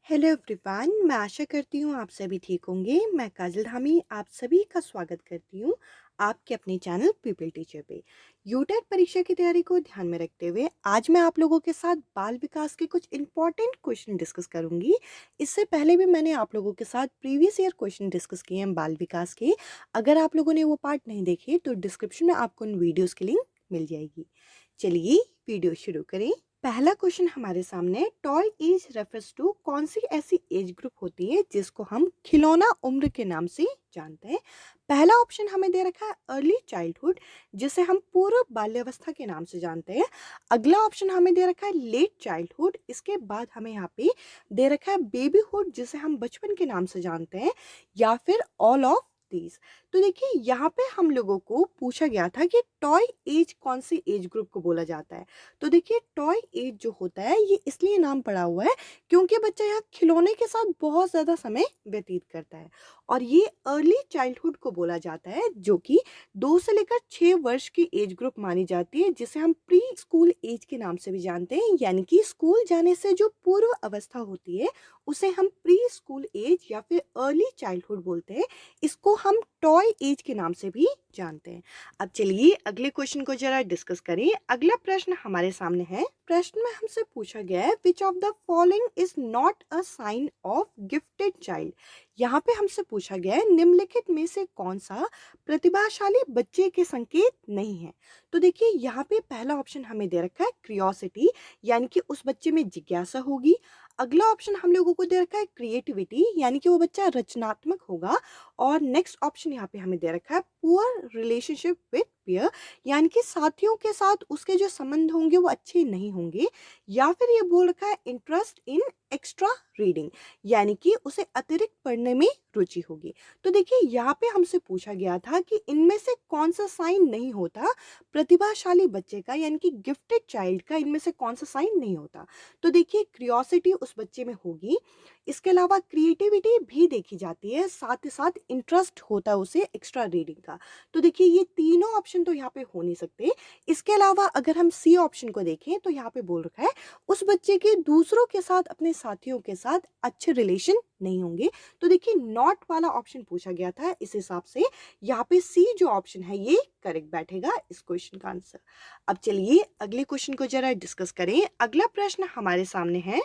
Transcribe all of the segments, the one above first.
Hello everyone, मैं आशा करती हूँ आप सभी ठीक होंगे। मैं काजल धामी आप सभी का स्वागत करती हूँ आपके अपने चैनल पीपल टीचर पे। यूटेट परीक्षा की तैयारी को ध्यान में रखते हुए आज मैं आप लोगों के साथ बाल विकास के कुछ इंपॉर्टेंट क्वेश्चन डिस्कस करूंगी। इससे पहले भी मैंने आप लोगों के साथ प्रीवियस ईयर क्वेश्चन डिस्कस किए हैं बाल विकास के। अगर आप लोगों ने वो पार्ट नहीं देखे तो डिस्क्रिप्शन में आपको उन वीडियोज़ की लिंक मिल जाएगी। चलिए वीडियो शुरू करें। पहला क्वेश्चन हमारे सामने, टॉय एज रेफर्स टू कौन सी ऐसी एज ग्रुप होती है जिसको हम खिलौना उम्र के नाम से जानते हैं। पहला ऑप्शन हमें दे रखा है अर्ली चाइल्डहुड, जिसे हम पूर्व बाल्यावस्था के नाम से जानते हैं। अगला ऑप्शन हमें दे रखा है लेट चाइल्डहुड। इसके बाद हमें यहाँ पे दे रखा है बेबीहुड, जिसे हम बचपन के नाम से जानते हैं, या फिर ऑल ऑफ दीज। तो देखिए यहाँ पे हम लोगों को पूछा गया था कि टॉय एज कौन सी एज ग्रुप को बोला जाता है। तो देखिए टॉय एज जो होता है ये इसलिए नाम पड़ा हुआ है क्योंकि बच्चा यहाँ खिलौने के साथ बहुत ज़्यादा समय व्यतीत करता है। और ये अर्ली चाइल्डहुड को बोला जाता है, जो कि 2 से लेकर 6 वर्ष की एज ग्रुप मानी जाती है, जिसे हम प्री स्कूल एज के नाम से भी जानते हैं। यानी कि स्कूल जाने से जो पूर्व अवस्था होती है उसे हम प्री स्कूल एज या फिर अर्ली चाइल्डहुड बोलते हैं। इसको हम टॉय एज के नाम से भी जानते हैं। अब चलिए अगले क्वेश्चन को जरा डिस्कस करें। अगला प्रश्न हमारे सामने है। प्रश्न में हमसे पूछा गया है which of the following is not a sign of gifted child. यहाँ पे हमसे पूछा गया है निम्नलिखित में से कौन सा प्रतिभाशाली बच्चे के संकेत नहीं है। तो देखिए यहाँ पे पहला ऑप्शन हमें दे रखा है क्रियोसिटी, यानी कि उस बच्चे में जिज्ञासा होगी। अगला ऑप्शन हम लोगों को दे रखा है क्रिएटिविटी, यानी कि वो बच्चा रचनात्मक होगा। और नेक्स्ट ऑप्शन यहाँ पे हमें दे रखा है पुअर रिलेशनशिप विथ पीयर, यानी कि साथियों के साथ उसके जो संबंध होंगे वो अच्छे नहीं होंगे। या फिर ये बोल रखा है इंटरेस्ट इन एक्स्ट्रा रीडिंग, यानी कि उसे अतिरिक्त पढ़ने में रुचि होगी। तो देखिए यहाँ पे हमसे पूछा गया था कि इनमें से कौन सा साइन नहीं होता प्रतिभाशाली बच्चे का, यानी कि गिफ्टेड चाइल्ड का इनमें से कौन सा साइन नहीं होता। तो देखिए क्रियोसिटी उस बच्चे में होगी, इसके अलावा क्रिएटिविटी भी देखी जाती है, साथ ही साथ इंटरेस्ट होता है उसे एक्स्ट्रा रीडिंग का। तो देखिए ये तीनों ऑप्शन तो यहाँ पे हो नहीं सकते। इसके अलावा अगर हम सी ऑप्शन को देखें तो यहाँ पे बोल रखा है उस बच्चे के दूसरों के साथ अपने साथियों के साथ अच्छे रिलेशन नहीं होंगे। तो देखिए नॉट वाला ऑप्शन पूछा गया था, इस हिसाब से यहाँ पे सी जो ऑप्शन है ये करेक्ट बैठेगा इस क्वेश्चन का आंसर। अब चलिए अगले क्वेश्चन को जरा डिस्कस करें। अगला प्रश्न हमारे सामने है।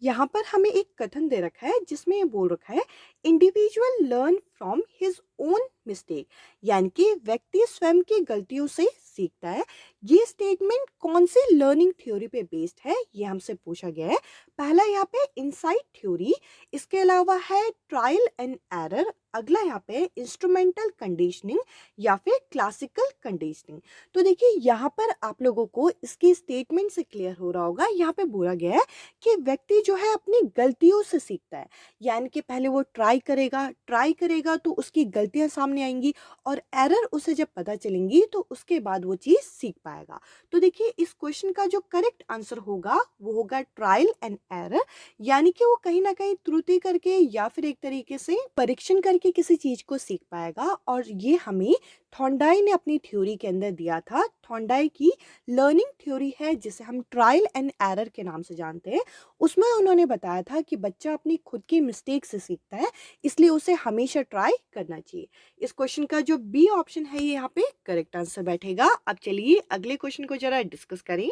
यहाँ पर हमें एक कथन दे रखा है जिसमें ये बोल रखा है individual learn from his own mistake, यानी कि व्यक्ति स्वयं की गलतियों से सीखता है। ये स्टेटमेंट कौन सी लर्निंग थ्योरी पे बेस्ड है ये हमसे पूछा गया है। पहला यहाँ पे इनसाइट थ्योरी, इसके अलावा है ट्रायल एंड एरर, अगला यहाँ पे इंस्ट्रूमेंटल कंडीशनिंग, या फिर क्लासिकल कंडीशनिंग। तो देखिए यहाँ पर आप लोगों को इसके स्टेटमेंट से क्लियर हो रहा होगा। यहाँ पे बोला गया है कि व्यक्ति जो है अपनी गलतियों से सीखता है, यानी कि पहले वो ट्राई करेगा तो उसकी गलतियां सामने आएंगी, और एरर उसे जब पता चलेंगी तो उसके बाद वो चीज़ सीख पाएगा। तो देखिए इस क्वेश्चन का जो करेक्ट आंसर होगा वो होगा ट्रायल एंड एरर, यानी कि वो कहीं ना कहीं त्रुटि करके या फिर एक तरीके से परीक्षण करके किसी चीज को सीख पाएगा। और ये हमें थॉर्नडाई ने अपनी थ्योरी के अंदर दिया था। थॉर्नडाई की लर्निंग थ्योरी है जिसे हम ट्रायल एंड एरर के नाम से जानते हैं। उसमें उन्होंने बताया था कि बच्चा अपनी खुद की मिस्टेक से सीखता है, इसलिए उसे हमेशा ट्राई करना चाहिए। इस क्वेश्चन का जो बी ऑप्शन है ये यहाँ पे करेक्ट आंसर बैठेगा। अब चलिए अगले क्वेश्चन को जरा डिस्कस करें।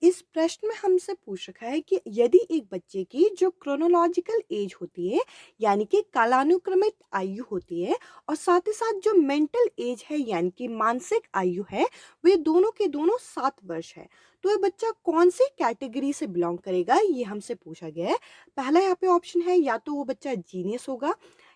इस प्रश्न में हमसे पूछ रखा है कि यदि एक बच्चे की जो क्रोनोलॉजिकल एज होती है, यानी कि कालानुक्रमित आयु होती है, और साथ ही साथ जो मेंटल एज है यानी कि मानसिक आयु है, वे दोनों के दोनों 7 वर्ष है, तो ये बच्चा कौन सी कैटेगरी से बिलोंग करेगा ये हमसे पूछा गया है। पहला यहाँ पे ऑप्शन है या तो वो बच्चा जीनियस होगा,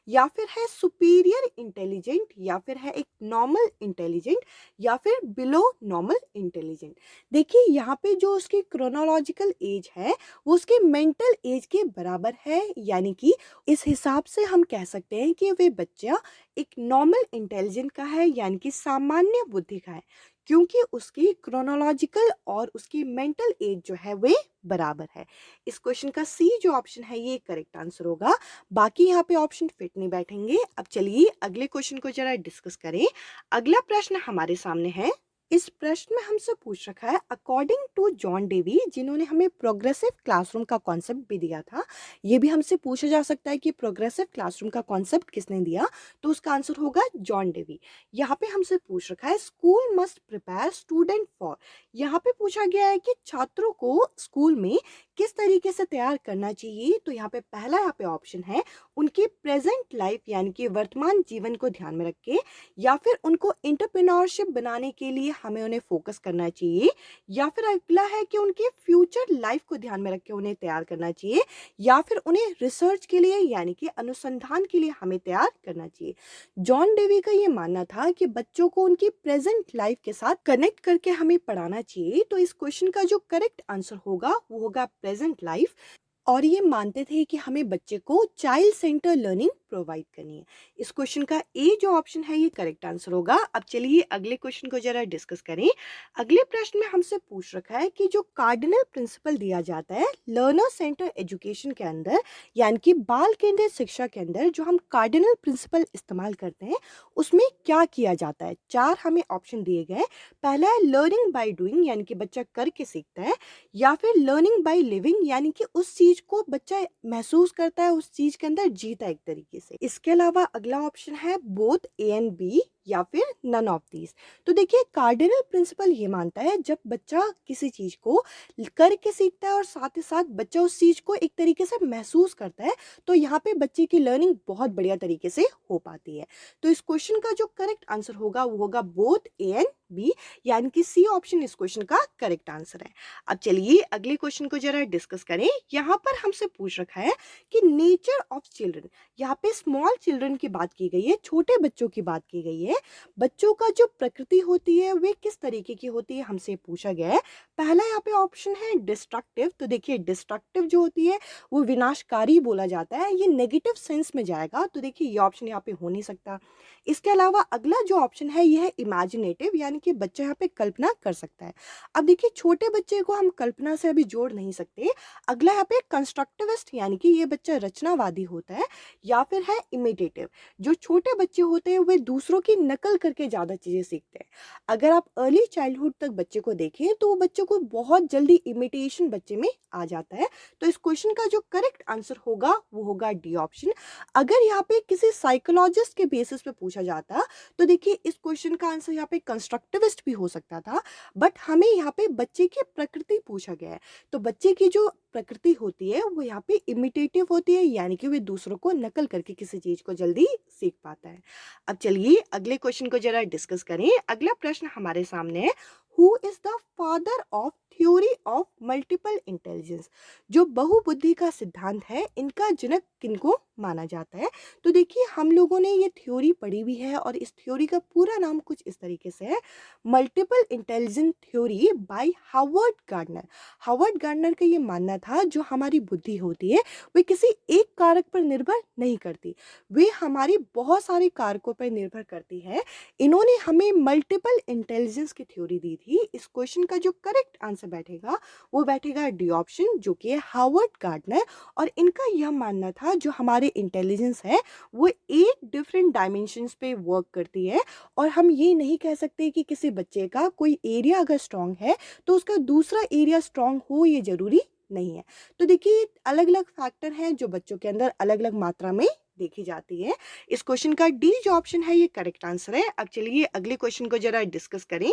या फिर है सुपीरियर इंटेलिजेंट, या फिर है एक नॉर्मल इंटेलिजेंट, या फिर बिलो नॉर्मल इंटेलिजेंट। देखिए यहाँ पे जो उसकी क्रोनोलॉजिकल एज है वो उसके मेंटल एज के बराबर है, यानी कि इस हिसाब से हम कह सकते हैं कि वे बच्चा एक नॉर्मल इंटेलिजेंट का है, यानी कि सामान्य बुद्धि का है, क्योंकि उसकी क्रोनोलॉजिकल और उसकी मेंटल एज जो है वे बराबर है। इस क्वेश्चन का सी जो ऑप्शन है ये करेक्ट आंसर होगा। बाकी यहाँ पे ऑप्शन फिट नहीं बैठेंगे। अब चलिए अगले क्वेश्चन को जरा डिस्कस करें। अगला प्रश्न हमारे सामने है। इस प्रश्न में हमसे पूछ रखा है अकॉर्डिंग टू जॉन डेवी, जिन्होंने हमें प्रोग्रेसिव क्लासरूम का कॉन्सेप्ट भी दिया था। ये भी हमसे पूछा जा सकता है कि प्रोग्रेसिव क्लासरूम का कॉन्सेप्ट किसने दिया, तो उसका आंसर होगा जॉन डेवी। यहाँ पे हमसे पूछ रखा है school must prepare student for. यहाँ पे पूछा गया है कि छात्रों को स्कूल में किस तरीके से तैयार करना चाहिए। तो यहाँ पे पहला यहाँ पे ऑप्शन है उनकी प्रेजेंट लाइफ यानी कि वर्तमान जीवन को ध्यान में रख के, या फिर उनको एंटरप्रेन्योरशिप बनाने के लिए हमें उन्हें फोकस करना चाहिए, या फिर अगला है कि उनके फ्यूचर लाइफ को ध्यान में रख के उन्हें तैयार करना चाहिए, या फिर उन्हें रिसर्च के लिए यानी कि अनुसंधान के लिए हमें तैयार करना चाहिए। जॉन डेवी का ये मानना था कि बच्चों को उनकी प्रेजेंट लाइफ के साथ कनेक्ट करके हमें पढ़ाना चाहिए। तो इस क्वेश्चन का जो करेक्ट आंसर होगा वो होगा प्रेजेंट लाइफ। और ये मानते थे कि हमें बच्चे को चाइल्ड सेंटर लर्निंग प्रोवाइड करनी है। इस क्वेश्चन का ए जो ऑप्शन है ये करेक्ट आंसर होगा। अब चलिए अगले क्वेश्चन को जरा डिस्कस करें। अगले प्रश्न में हमसे पूछ रखा है कि जो कार्डिनल प्रिंसिपल दिया जाता है लर्नर सेंटर एजुकेशन के अंदर, यानी कि बाल केंद्रित शिक्षा के अंदर जो हम कार्डिनल प्रिंसिपल इस्तेमाल करते हैं उसमें क्या किया जाता है। चार हमें ऑप्शन दिए गए। पहला है लर्निंग बाय डूइंग, यानी कि बच्चा करके सीखता है, या फिर लर्निंग बाय लिविंग, यानी कि उस चीज को बच्चा महसूस करता है, उस चीज के अंदर जीता है एक तरीके से। इसके अलावा अगला ऑप्शन है बोथ ए एंड बी, या फिर नन ऑफ दीज। तो देखिए कार्डिनल प्रिंसिपल ये मानता है जब बच्चा किसी चीज को करके सीखता है और साथ ही साथ बच्चा उस चीज को एक तरीके से महसूस करता है, तो यहाँ पे बच्चे की लर्निंग बहुत बढ़िया तरीके से हो पाती है। तो इस क्वेश्चन का जो करेक्ट आंसर होगा वो होगा बोथ ए एंड बी, यानी कि सी ऑप्शन इस क्वेश्चन का करेक्ट आंसर है। अब चलिए अगले क्वेश्चन को जरा डिस्कस करें। यहाँ पर हमसे पूछ रखा है कि नेचर ऑफ चिल्ड्रन, यहाँ पे स्मॉल चिल्ड्रन की बात की गई है, छोटे बच्चों की बात की गई है। बच्चों का जो प्रकृति होती है वे किस तरीके की होती है हमसे पूछा गया है। पहला यहाँ पे ऑप्शन है डिस्ट्रक्टिव। तो देखिए डिस्ट्रक्टिव जो होती है वो विनाशकारी बोला जाता है, ये नेगेटिव सेंस में जाएगा। तो देखिए ये ऑप्शन यहाँ पे हो नहीं सकता। इसके अलावा अगला जो ऑप्शन है यह है इमेजिनेटिव, यानी कि बच्चा यहाँ पे कल्पना कर सकता है। अब देखिए छोटे बच्चे को हम कल्पना से अभी जोड़ नहीं सकते। अगला यहाँ पे कंस्ट्रक्टिविस्ट, यानी कि ये बच्चा रचनावादी होता है, या फिर है इमिटेटिव। जो छोटे बच्चे होते हैं वे दूसरों की नकल करके ज़्यादा चीज़ें सीखते हैं। अगर आप अर्ली चाइल्डहुड तक बच्चे को देखें तो वो बच्चों को बहुत जल्दी इमिटेशन बच्चे में आ जाता है। तो इस क्वेश्चन का जो करेक्ट आंसर होगा वो होगा डी ऑप्शन। अगर यहाँ पे किसी साइकोलॉजिस्ट के बेसिस पे पूछा जाता तो देखिए इस क्वेश्चन का आंसर यहाँ पे कंस्ट्रक्टिविस्ट भी हो सकता था, बट हमें यहाँ पे बच्चे की प्रकृति पूछा गया है। तो बच्चे की जो प्रकृति होती है वो यहाँ पे इमिटेटिव होती है, यानी कि वे दूसरों को नकल करके किसी चीज को जल्दी सीख पाता है। अब चलिए अगले क्वेश्चन को जरा डिस्कस करें। अगला प्रश्न हमारे सामने है who is the father of theory of multiple intelligence. जो बहुबुद्धि का सिद्धांत है इनका जनक किनको माना जाता है। तो देखिए हम लोगों ने ये थ्योरी पढ़ी भी है और इस थ्योरी का पूरा नाम कुछ इस तरीके से है multiple intelligence theory by Harvard gardener. Harvard gardener का ये मानना था जो हमारी बुद्धि होती है वे किसी एक कारक पर निर्भर नहीं करती, वे हमारी बहुत सारे कारकों पर निर्भर करती है। इन्होंने हमें मल्टीपल इंटेलिजेंस की थ्योरी दी थी। इस क्वेश्चन का जो करेक्ट आंसर बैठेगा वो बैठेगा डी ऑप्शन, जो कि है हार्वर्ड गार्डनर। और इनका यह मानना था जो हमारे इंटेलिजेंस है वो 8 डिफरेंट डायमेंशंस पे वर्क करती है, और हम ये नहीं कह सकते कि किसी बच्चे का कोई एरिया अगर स्ट्रांग है तो उसका दूसरा एरिया स्ट्रांग हो, ये जरूरी नहीं है। तो देखिए अलग अलग फैक्टर हैं जो बच्चों के अंदर अलग अलग मात्रा में देखी जाती है। इस क्वेश्चन का डी जो ऑप्शन है ये करेक्ट आंसर है। अब चलिए अगले क्वेश्चन को जरा डिस्कस करें।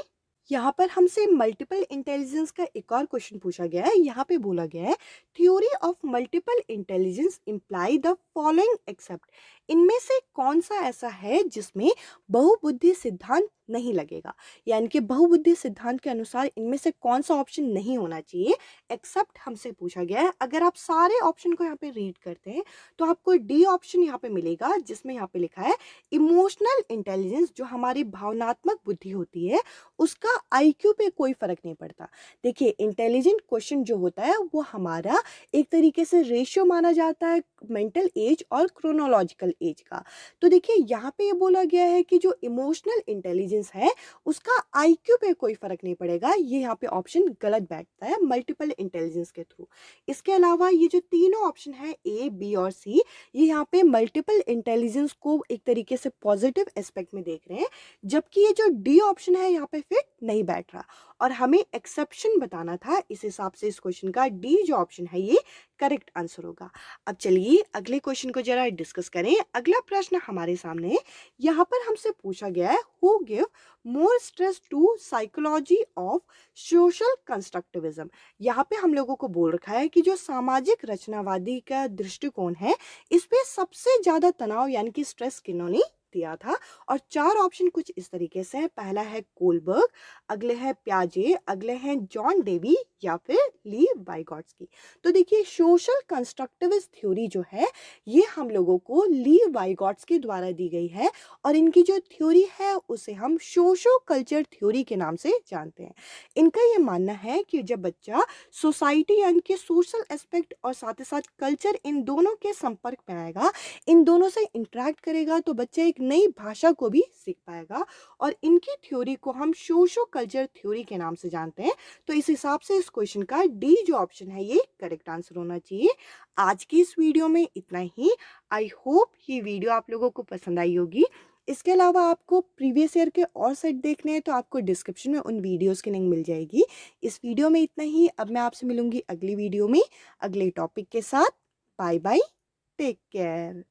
यहाँ पर हमसे मल्टीपल इंटेलिजेंस का एक और क्वेश्चन पूछा गया है। यहाँ पे बोला गया है theory of multiple intelligence imply the following except. इनमें से कौन सा ऐसा है जिसमें बहुबुद्धि सिद्धांत नहीं लगेगा, यानी कि बहुबुद्धि सिद्धांत के अनुसार इनमें से कौन सा ऑप्शन नहीं होना चाहिए एक्सेप्ट हमसे पूछा गया है। अगर आप सारे ऑप्शन को यहाँ पे रीड करते हैं तो आपको डी ऑप्शन यहाँ पे मिलेगा, जिसमें यहाँ पे लिखा है इमोशनल इंटेलिजेंस। जो हमारी भावनात्मक बुद्धि होती है उसका आईक्यू पे कोई फर्क नहीं पड़ता। देखिए इंटेलिजेंट क्वेश्चन जो होता है वो हमारा एक तरीके से रेशियो माना जाता है मेंटल एज और क्रोनोलॉजिकल एज का। तो देखिए यहाँ पे ये बोला गया है कि जो इमोशनल इंटेलिजेंस इंटेलिजेंस है उसका आईक्यू पे कोई फर्क नहीं पड़ेगा, ये यहाँ पे ऑप्शन गलत बैठता है मल्टीपल इंटेलिजेंस के थ्रू। इसके अलावा ये जो तीनों ऑप्शन है ए, बी और सी, ये यहाँ पे मल्टीपल इंटेलिजेंस को एक तरीके से पॉजिटिव एस्पेक्ट में देख रहे हैं, जबकि ये जो डी ऑप्शन है यहाँ पे फिट नहीं बैठ रहा और हमें एक्सेप्शन बताना था। इस हिसाब से इस क्वेश्चन का डी जो ऑप्शन है ये करेक्ट आंसर होगा। अब चलिए अगले क्वेश्चन को जरा डिस्कस करें। अगला प्रश्न हमारे सामने है, यहाँ पर हमसे पूछा गया है who give more stress to psychology of social constructivism. यहाँ पे हम लोगों को बोल रखा है कि जो सामाजिक रचनावादी का दृष्टिकोण है इस पे सबसे ज्यादा तनाव यानी कि स्ट्रेस किन्होंने दिया था। और चार ऑप्शन कुछ इस तरीके से है, पहला है कोलबर्ग, अगले है प्याजे, अगले हैं जॉन डेवी या फिर ली वाइगॉट्स्की। तो देखिए सोशल कंस्ट्रक्टिविस्ट थ्योरी जो है ये हम लोगों को ली वाइगॉट्स्की द्वारा दी गई है और इनकी जो थ्योरी है उसे हम सोशो कल्चर थ्योरी के नाम से जानते हैं। इनका ये मानना है कि जब बच्चा सोसाइटी यानी कि सोशल एस्पेक्ट और साथ ही साथ कल्चर इन दोनों के संपर्क में आएगा, इन दोनों से इंटरेक्ट करेगा तो बच्चा एक नई भाषा को भी सीख पाएगा और इनकी थ्योरी को हम सोशो कल्चर थ्योरी के नाम से जानते हैं। तो इस हिसाब से इस क्वेश्चन का डी जो ऑप्शन है ये करेक्ट आंसर होना चाहिए। आज की इस वीडियो में इतना ही। आई होप ये वीडियो आप लोगों को पसंद आई होगी। इसके अलावा आपको प्रीवियस ईयर के और सेट देखने हैं तो आपको डिस्क्रिप्शन में उन वीडियोस की लिंक मिल जाएगी। इस वीडियो में इतना ही। अब मैं आपसे मिलूंगी अगली वीडियो में अगले टॉपिक के साथ। Bye bye, take care.